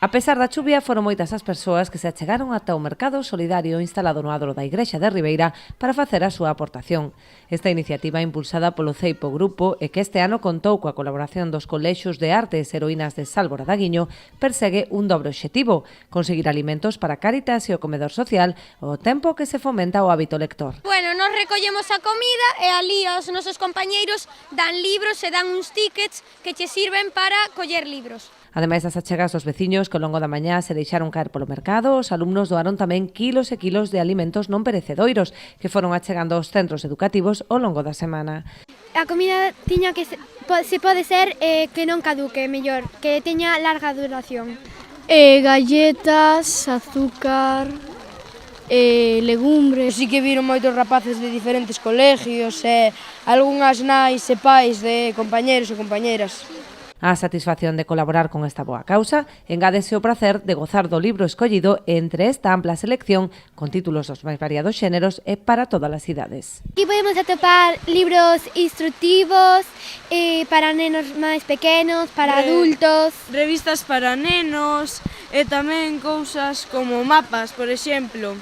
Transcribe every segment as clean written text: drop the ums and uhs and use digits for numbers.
A pesar da chuvia, foron moitas as persoas que se achegaron ata o mercado solidario instalado no adro da Igrexa de Ribeira para facer a súa aportación. Esta iniciativa impulsada polo Ceipo Grupo e que este ano contou coa colaboración dos colexios de artes heroínas de Sálvora da Guiño persegue un dobre obxectivo, conseguir alimentos para Cáritas e o comedor social ao tempo que se fomenta o hábito lector. Bueno, nos recollemos a comida e ali os nosos compañeiros dan libros e dan uns tickets que che sirven para coller libros. Ademais das achegas dos veciños que ao longo da mañá se deixaron caer polo mercado, os alumnos doaron tamén kilos e kilos de alimentos non perecedoiros que foron achegando aos centros educativos ao longo da semana. A comida tiña que se pode ser que non caduque, mellor, que teña larga duración. Galletas, azúcar, legumbres. Si que viron moitos rapaces de diferentes colegios e algunhas nais e pais de compañeros e compañeiras. A satisfacción de colaborar con esta boa causa engádese o prazer de gozar do libro escollido entre esta ampla selección con títulos dos máis variados xéneros e para todas as idades. Aquí podemos atopar libros instructivos para nenos máis pequenos, para adultos. Revistas para nenos e tamén cousas como mapas, por exemplo.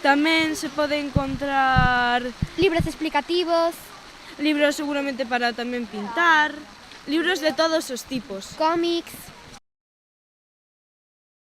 Tamén se pode encontrar Libros explicativos, libros seguramente para tamén pintar, libros de todos os tipos. cómics.